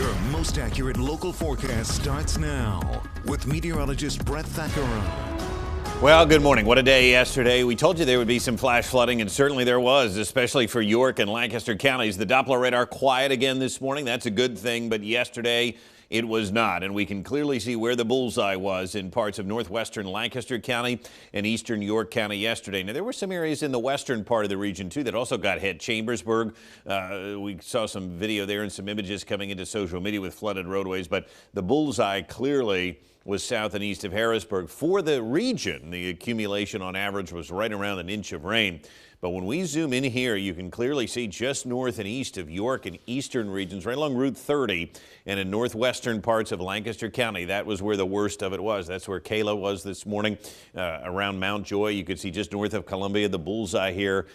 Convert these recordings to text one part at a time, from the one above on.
Your most accurate local forecast starts now with meteorologist Brett Thackeray. Well, good morning. What a day yesterday. We told you there would be some flash flooding, and certainly there was, especially for York and Lancaster counties. The Doppler radar quiet again this morning. That's a good thing, but yesterday it was not, and we can clearly see where the bullseye was in parts of northwestern Lancaster County and eastern York County yesterday. Now, there were some areas in the western part of the region, too, that also got hit. Chambersburg, we saw some video there and some images coming into social media with flooded roadways, but the bullseye clearly was south and east of Harrisburg. For the region, the accumulation on average was right around an inch of rain. But when we zoom in here, you can clearly see just north and east of York and eastern regions, right along Route 30 and in northwestern parts of Lancaster County. That was where the worst of it was. That's where Kayla was this morning around Mount Joy. You could see just north of Columbia, the bullseye here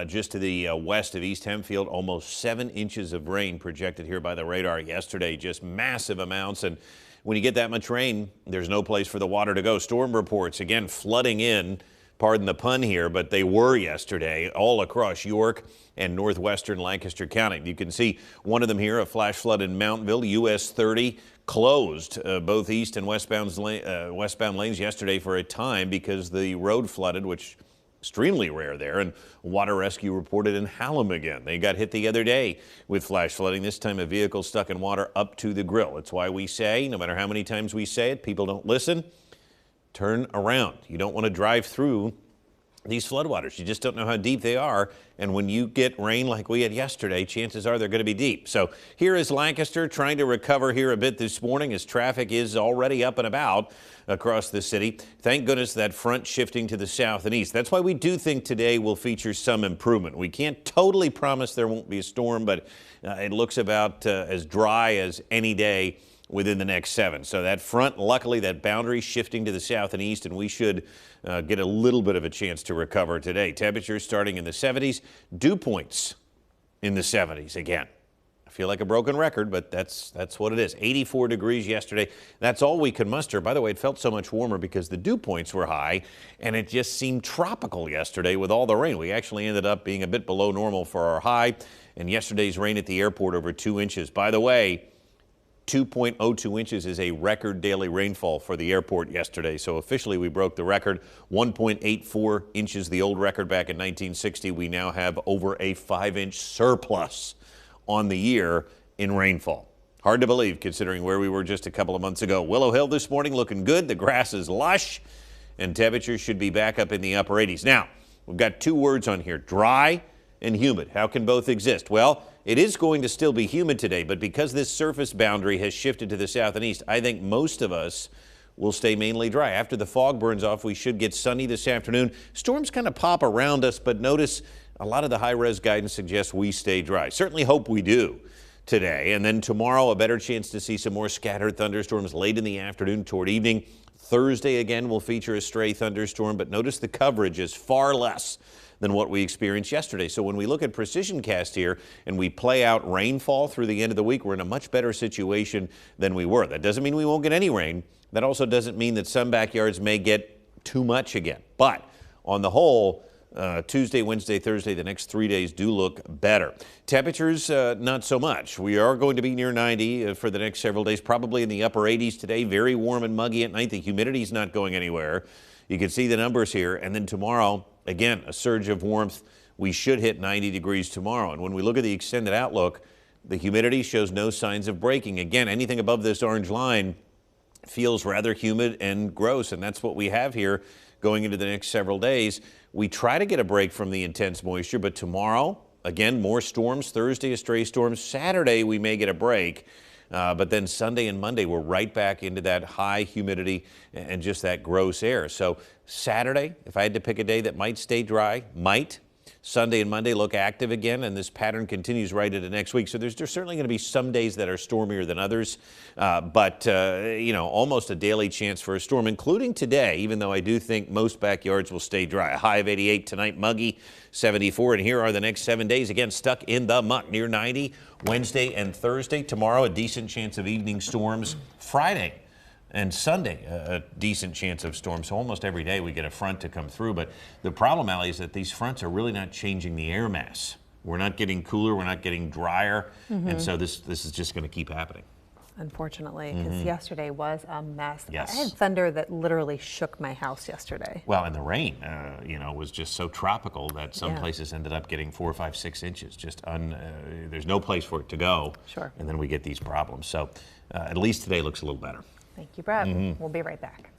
just to the west of East Hempfield. Almost 7 inches of rain projected here by the radar yesterday. Just massive amounts. And when you get that much rain, there's no place for the water to go. Storm reports, again, flooding in. Pardon the pun here, but they were yesterday all across York and northwestern Lancaster County. You can see one of them here, a flash flood in Mountville. US 30 closed both east and westbound lanes yesterday for a time because the road flooded, which extremely rare there, and water rescue reported in Hallam again. They got hit the other day with flash flooding, this time a vehicle stuck in water up to the grill. It's why we say, no matter how many times we say it, people don't listen. Turn around. You don't want to drive through these floodwaters. You just don't know how deep they are. And when you get rain like we had yesterday, chances are they're going to be deep. So here is Lancaster trying to recover here a bit this morning as traffic is already up and about across the city. Thank goodness that front shifting to the south and east. That's why we do think today will feature some improvement. We can't totally promise there won't be a storm, but it looks about as dry as any day within the next 7. So that front, luckily, that boundary shifting to the south and east, and we should get a little bit of a chance to recover today. Temperatures starting in the 70s, dew points in the 70s again. I feel like a broken record, but that's what it is. 84 degrees yesterday. That's all we could muster. By the way, it felt so much warmer because the dew points were high, and it just seemed tropical yesterday with all the rain. We actually ended up being a bit below normal for our high, and yesterday's rain at the airport over 2 inches. By the way, 2.02 inches is a record daily rainfall for the airport yesterday. So officially we broke the record. 1.84 inches, the old record back in 1960. We now have over a 5-inch surplus on the year in rainfall. Hard to believe considering where we were just a couple of months ago. Willow Hill this morning looking good. The grass is lush and temperatures should be back up in the upper 80s. Now, we've got 2 words on here, dry and humid. How can both exist? Well, it is going to still be humid today, but because this surface boundary has shifted to the south and east, I think most of us will stay mainly dry. After the fog burns off, we should get sunny this afternoon. Storms kind of pop around us, but notice a lot of the high-res guidance suggests we stay dry. Certainly hope we do today. And then tomorrow, a better chance to see some more scattered thunderstorms late in the afternoon toward evening. Thursday again will feature a stray thunderstorm, but notice the coverage is far less than what we experienced yesterday. So when we look at precision cast here and we play out rainfall through the end of the week, we're in a much better situation than we were. That doesn't mean we won't get any rain. That also doesn't mean that some backyards may get too much again. But on the whole, Tuesday, Wednesday, Thursday, the next 3 days do look better. Temperatures, not so much. We are going to be near 90 for the next several days, probably in the upper 80s today. Very warm and muggy at night. The humidity is not going anywhere. You can see the numbers here. And then tomorrow, again, a surge of warmth. We should hit 90 degrees tomorrow. And when we look at the extended outlook, the humidity shows no signs of breaking. Again, anything above this orange line feels rather humid and gross, and that's what we have here going into the next several days. We try to get a break from the intense moisture, but tomorrow, again, more storms. Thursday, a stray storm. Saturday, we may get a break. But then Sunday and Monday, we're right back into that high humidity and just that gross air. So Saturday, if I had to pick a day that might stay dry, might. Sunday and Monday look active again, and this pattern continues right into next week. So there's certainly going to be some days that are stormier than others, but almost a daily chance for a storm, including today, even though I do think most backyards will stay dry. A high of 88 tonight, muggy, 74, and here are the next 7 days, again, stuck in the muck, near 90, Wednesday and Thursday. Tomorrow, a decent chance of evening storms. Friday and Sunday, a decent chance of storms. So almost every day we get a front to come through. But the problem, Allie, is that these fronts are really not changing the air mass. We're not getting cooler. We're not getting drier. And so this is just going to keep happening. unfortunately, because yesterday was a mess. Yes. I had thunder that literally shook my house yesterday. Well, and the rain, was just so tropical that some Yeah. places ended up getting 4, 5, 6 inches. There's no place for it to go. Sure. And then we get these problems. So at least today looks a little better. Thank you, Brett. We'll be right back.